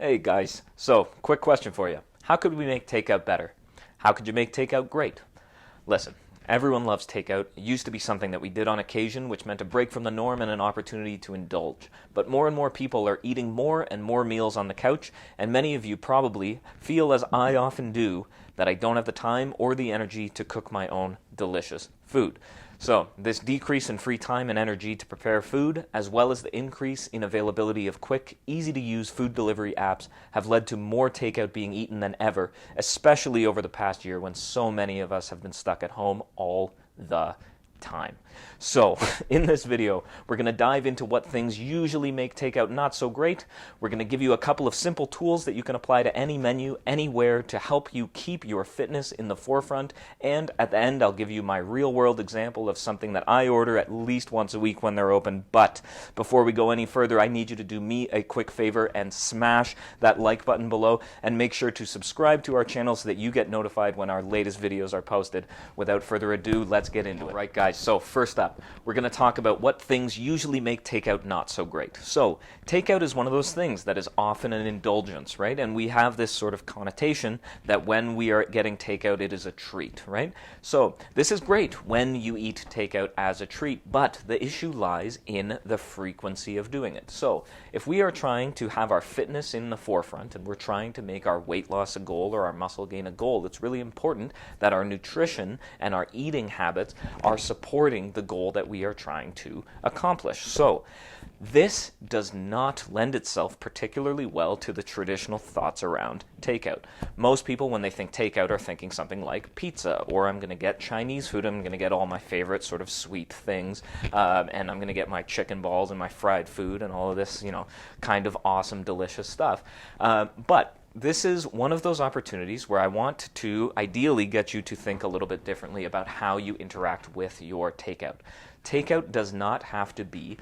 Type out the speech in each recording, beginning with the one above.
Hey guys, so quick question for you. How could we make takeout better? How could you make takeout great? Listen, everyone loves takeout. It used to be something that we did on occasion, which meant a break from the norm and an opportunity to indulge. But more and more people are eating more and more meals on the couch, and many of you probably feel, as I often do, that I don't have the time or the energy to cook my own delicious food. So, this decrease in free time and energy to prepare food, as well as the increase in availability of quick, easy-to-use food delivery apps, have led to more takeout being eaten than ever, especially over the past year when so many of us have been stuck at home all the time. So, in this video, we're going to dive into what things usually make takeout not so great. We're going to give you a couple of simple tools that you can apply to any menu, anywhere, to help you keep your fitness in the forefront. And at the end, I'll give you my real-world example of something that I order at least once a week when they're open. But before we go any further, I need you to do me a quick favor and smash that like button below, and make sure to subscribe to our channel so that you get notified when our latest videos are posted. Without further ado, let's get into it. Right, guys, so first up, we're going to talk about what things usually make takeout not so great. So, takeout is one of those things that is often an indulgence, right? And we have this sort of connotation that when we are getting takeout, it is a treat, right? So, this is great when you eat takeout as a treat, but the issue lies in the frequency of doing it. So, if we are trying to have our fitness in the forefront and we're trying to make our weight loss a goal or our muscle gain a goal, it's really important that our nutrition and our eating habits are supporting the goal that we are trying to accomplish. So, this does not lend itself particularly well to the traditional thoughts around takeout. Most people, when they think takeout, are thinking something like pizza, or I'm going to get Chinese food, I'm going to get all my favorite sort of sweet things, and I'm going to get my chicken balls and my fried food and all of this, kind of awesome, delicious stuff. But this is one of those opportunities where I want to ideally get you to think a little bit differently about how you interact with your takeout. Takeout does not have to be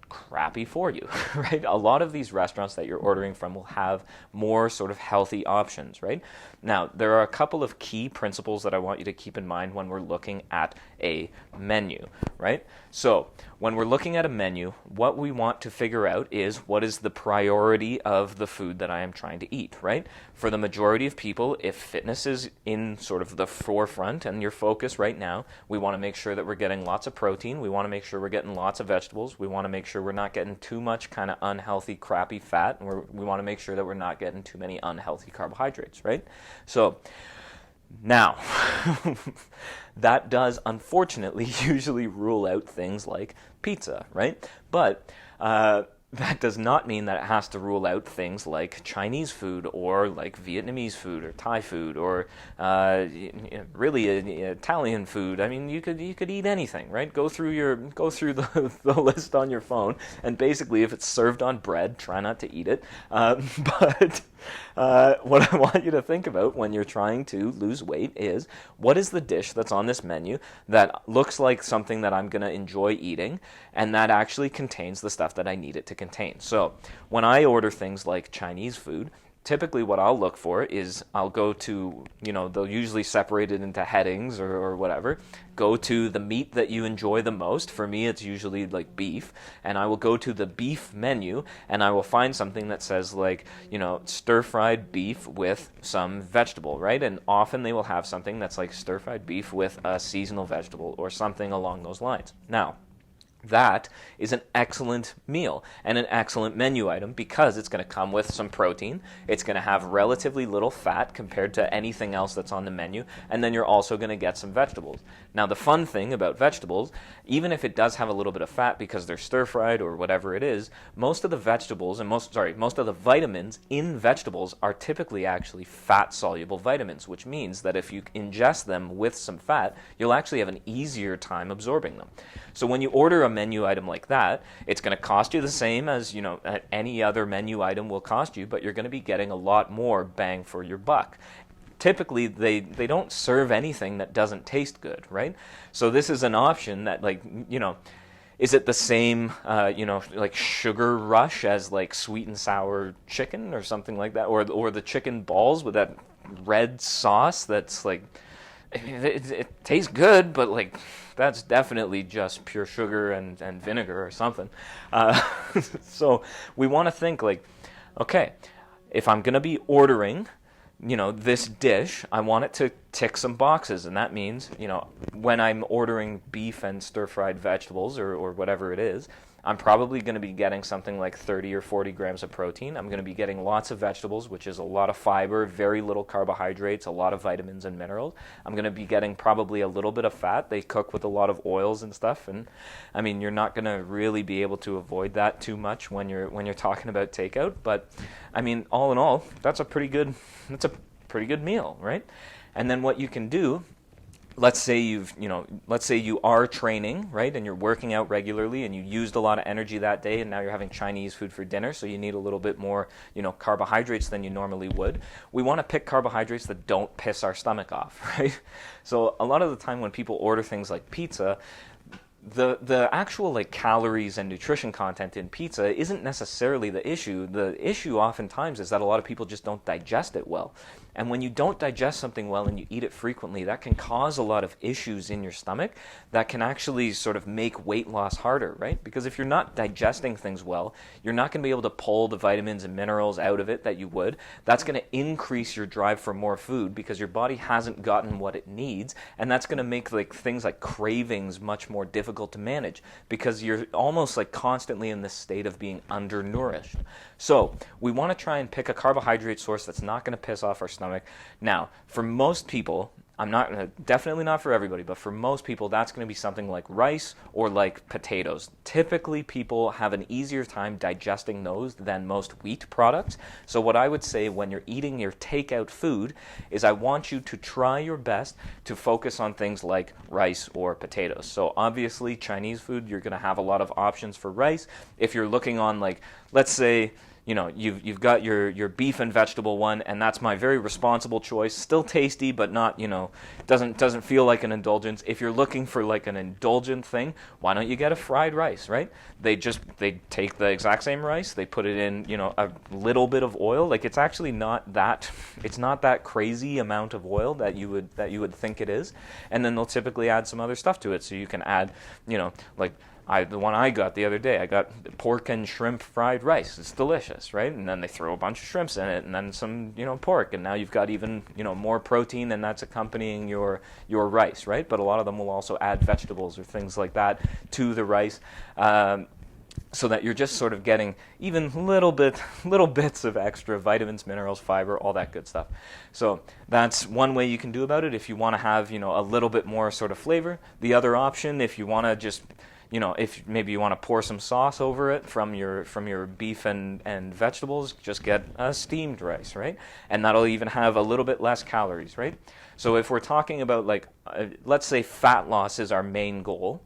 crappy for you, right? A lot of these restaurants that you're ordering from will have more sort of healthy options, right? Now, there are a couple of key principles that I want you to keep in mind when we're looking at a menu, right? So, when we're looking at a menu, what we want to figure out is what is the priority of the food that I am trying to eat, right? For the majority of people, if fitness is in sort of the forefront and your focus right now, we want to make sure that we're getting lots of protein, we want to make sure we're getting lots of vegetables, we want to make sure we're not getting too much kind of unhealthy, crappy fat, and we want to make sure that we're not getting too many unhealthy carbohydrates, right? So, now, that does unfortunately usually rule out things like pizza, right? But that does not mean that it has to rule out things like Chinese food or like Vietnamese food or Thai food or really Italian food. I mean, you could eat anything, right? Go through the list on your phone, and basically, if it's served on bread, try not to eat it. But what I want you to think about when you're trying to lose weight is, what is the dish that's on this menu that looks like something that I'm going to enjoy eating, and that actually contains the stuff that I need it to contain. So when I order things like Chinese food, typically what I'll look for is I'll go to, they'll usually separate it into headings or whatever. Go to the meat that you enjoy the most. For me, it's usually like beef. And I will go to the beef menu and I will find something that says like, stir-fried beef with some vegetable, right? And often they will have something that's like stir-fried beef with a seasonal vegetable or something along those lines. Now, that is an excellent meal and an excellent menu item because it's going to come with some protein, it's going to have relatively little fat compared to anything else that's on the menu, and then you're also going to get some vegetables. Now, the fun thing about vegetables, even if it does have a little bit of fat because they're stir-fried or whatever it is, most of the vegetables and most of the vitamins in vegetables are typically actually fat-soluble vitamins, which means that if you ingest them with some fat, you'll actually have an easier time absorbing them. So when you order a menu item like that, it's going to cost you the same as, any other menu item will cost you, but you're going to be getting a lot more bang for your buck. Typically, they don't serve anything that doesn't taste good, right? So this is an option that, is it the same, like sugar rush as like sweet and sour chicken or something like that? Or the chicken balls with that red sauce that's like, it tastes good, but like that's definitely just pure sugar and vinegar or something. So we want to think like, okay, if I'm going to be ordering, this dish, I want it to tick some boxes. And that means, when I'm ordering beef and stir-fried vegetables or whatever it is, I'm probably going to be getting something like 30 or 40 grams of protein. I'm going to be getting lots of vegetables, which is a lot of fiber, very little carbohydrates, a lot of vitamins and minerals. I'm going to be getting probably a little bit of fat. They cook with a lot of oils and stuff. And I mean, you're not going to really be able to avoid that too much when you're talking about takeout. But I mean, all in all, that's a pretty good meal, right? And then what you can do, let's say you are training, right, and you're working out regularly and you used a lot of energy that day, and now you're having Chinese food for dinner, so you need a little bit more, carbohydrates than you normally would. We want to pick carbohydrates that don't piss our stomach off, right? So a lot of the time when people order things like pizza, the actual calories and nutrition content in pizza isn't necessarily the issue. The issue oftentimes is that a lot of people just don't digest it well. And when you don't digest something well and you eat it frequently, that can cause a lot of issues in your stomach that can actually sort of make weight loss harder, right? Because if you're not digesting things well, you're not going to be able to pull the vitamins and minerals out of it that you would. That's going to increase your drive for more food because your body hasn't gotten what it needs, and that's going to make things like cravings much more difficult to manage because you're almost constantly in this state of being undernourished. So we want to try and pick a carbohydrate source that's not going to piss off our stomach. Now, for most people, definitely not for everybody, but for most people, that's going to be something like rice or like potatoes. Typically, people have an easier time digesting those than most wheat products. So what I would say when you're eating your takeout food is I want you to try your best to focus on things like rice or potatoes. So obviously, Chinese food, you're going to have a lot of options for rice. If you're looking on, let's say, you've got your beef and vegetable one, and that's my very responsible choice. Still tasty, but not, doesn't feel like an indulgence. If you're looking for an indulgent thing, why don't you get a fried rice, right? They take the exact same rice, they put it in, a little bit of oil. It's actually not that crazy amount of oil that you would think it is, and then they'll typically add some other stuff to it. So you can add, the one I got the other day, I got pork and shrimp fried rice. It's delicious, right? And then they throw a bunch of shrimps in it, and then some, pork, and now you've got even, more protein, and that's accompanying your rice, right? But a lot of them will also add vegetables or things like that to the rice, so that you're just sort of getting even little bits of extra vitamins, minerals, fiber, all that good stuff. So that's one way you can do about it if you want to have, a little bit more sort of flavor. The other option, if you want to just if maybe you want to pour some sauce over it from your beef and vegetables, just get a steamed rice, right? And that'll even have a little bit less calories, right? So if we're talking about let's say fat loss is our main goal,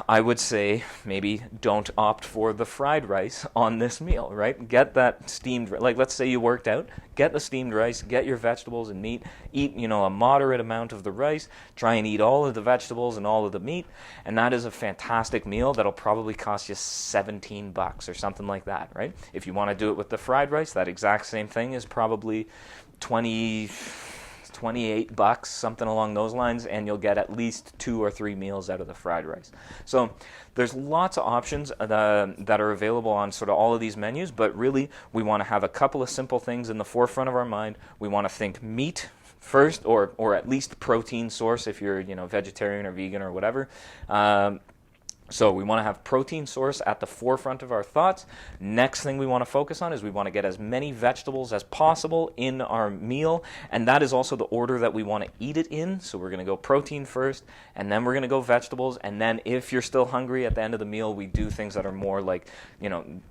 I would say maybe don't opt for the fried rice on this meal, right? Get that steamed, let's say you worked out, get the steamed rice, get your vegetables and meat, eat, a moderate amount of the rice, try and eat all of the vegetables and all of the meat, and that is a fantastic meal that'll probably cost you $17 or something like that, right? If you want to do it with the fried rice, that exact same thing is probably $28, something along those lines, and you'll get at least 2 or 3 meals out of the fried rice. So there's lots of options that are available on sort of all of these menus, but really we want to have a couple of simple things in the forefront of our mind. We want to think meat first, or at least protein source if you're vegetarian or vegan or whatever. So we want to have protein source at the forefront of our thoughts. Next thing we want to focus on is we want to get as many vegetables as possible in our meal, and that is also the order that we want to eat it in. So we're going to go protein first, and then we're going to go vegetables, and then if you're still hungry at the end of the meal, we do things that are more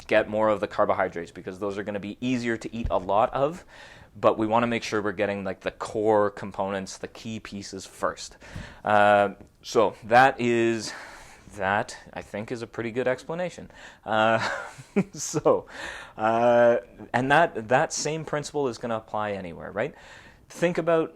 get more of the carbohydrates, because those are going to be easier to eat a lot of. But we want to make sure we're getting the core components, the key pieces first. So that, I think, is a pretty good explanation. And that same principle is going to apply anywhere, right? Think of it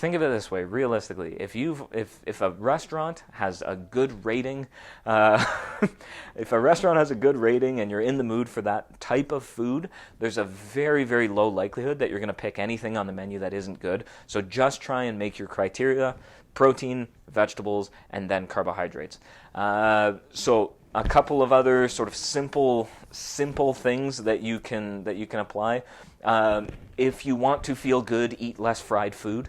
this way, realistically. If a restaurant has a good rating, if a restaurant has a good rating and you're in the mood for that type of food, there's a very, very low likelihood that you're going to pick anything on the menu that isn't good. So just try and make your criteria protein, vegetables, and then carbohydrates. So a couple of other sort of simple things that you can apply. If you want to feel good, eat less fried food.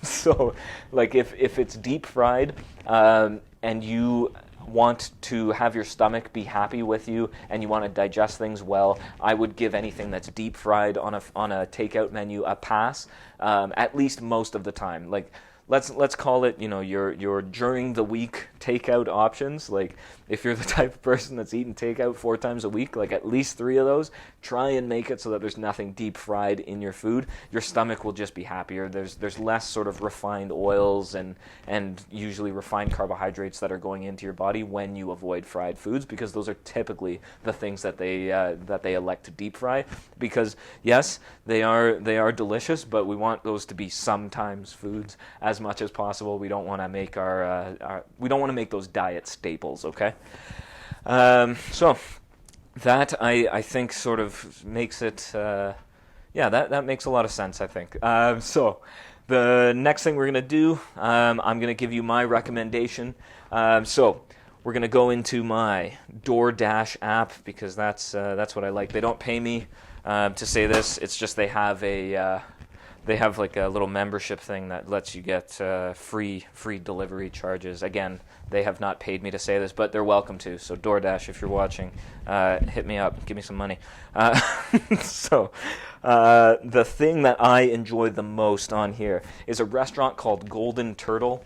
So, like if it's deep fried, and you want to have your stomach be happy with you and you want to digest things well, I would give anything that's deep fried on a takeout menu a pass, at least most of the time. Like let's call it, your during the week takeout options. Like if you're the type of person that's eating takeout 4 times a week, like at least 3 of those, try and make it so that there's nothing deep fried in your food. Your stomach will just be happier. There's less sort of refined oils and usually refined carbohydrates that are going into your body when you avoid fried foods, because those are typically the things that they elect to deep fry. Because yes, they are delicious, but we want those to be sometimes foods as much as possible. We don't want to make we don't want to make those diet staples, okay? So that I think sort of makes it, that makes a lot of sense, I think. So the next thing we're going to do, I'm going to give you my recommendation. So we're going to go into my DoorDash app, because that's what I like. They don't pay me to say this. It's just they have like a little membership thing that lets you get free delivery charges. Again, they have not paid me to say this, but they're welcome to. So DoorDash, if you're watching, hit me up, give me some money. So the thing that I enjoy the most on here is a restaurant called Golden Turtle,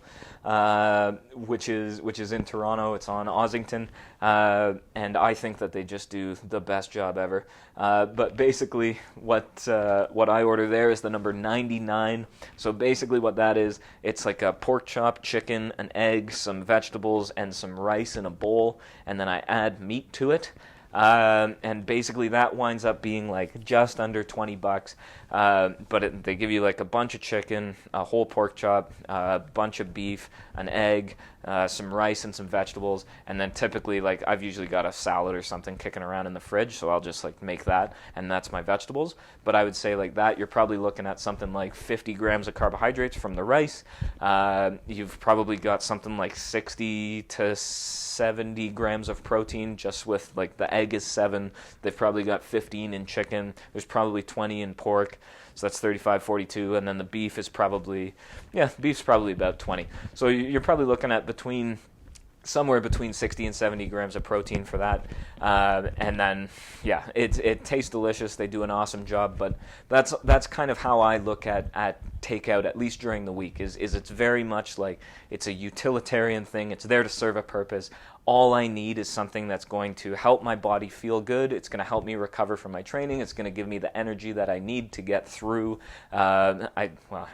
which is in Toronto. It's on Ossington, and I think that they just do the best job ever. But basically, what I order there is the number 99. So basically, what that is, it's like a pork chop, chicken, an egg, some vegetables, and some rice in a bowl, and then I add meat to it. And basically that winds up being like just under $20. But they give you like a bunch of chicken, a whole pork chop, a bunch of beef, an egg, some rice and some vegetables, and then typically, like, I've usually got a salad or something kicking around in the fridge, so I'll just like make that, and that's my vegetables. But I would say like that, you're probably looking at something like 50 grams of carbohydrates from the rice. You've probably got something like 60 to 70 grams of protein just with, like, the egg is 7. They've probably got 15 in chicken. There's probably 20 in pork. So that's 35, 42, and then the beef is probably, beef's probably about 20. So you're probably looking at somewhere between 60 and 70 grams of protein for that. And then, it tastes delicious. They do an awesome job, but that's kind of how I look at takeout, at least during the week, is it's very much like it's a utilitarian thing. It's there to serve a purpose. All I need is something that's going to help my body feel good. It's going to help me recover from my training. It's going to give me the energy that I need to get through, I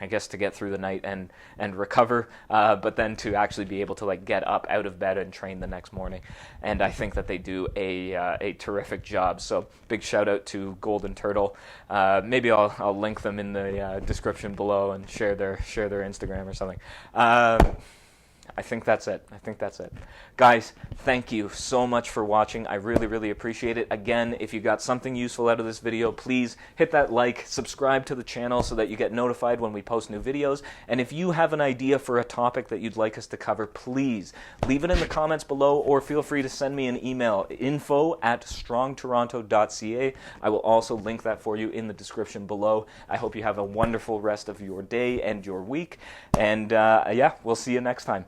guess to get through the night and recover, but then to actually be able to, like, get up out of bed and train the next morning. And I think that they do a terrific job. So big shout out to Golden Turtle. Maybe I'll link them in the description below and share their Instagram or something. I think that's it. Guys, thank you so much for watching. I really, really appreciate it. Again, if you got something useful out of this video, please hit that like, subscribe to the channel so that you get notified when we post new videos. And if you have an idea for a topic that you'd like us to cover, please leave it in the comments below, or feel free to send me an email, info@strongtoronto.ca. I will also link that for you in the description below. I hope you have a wonderful rest of your day and your week. And we'll see you next time.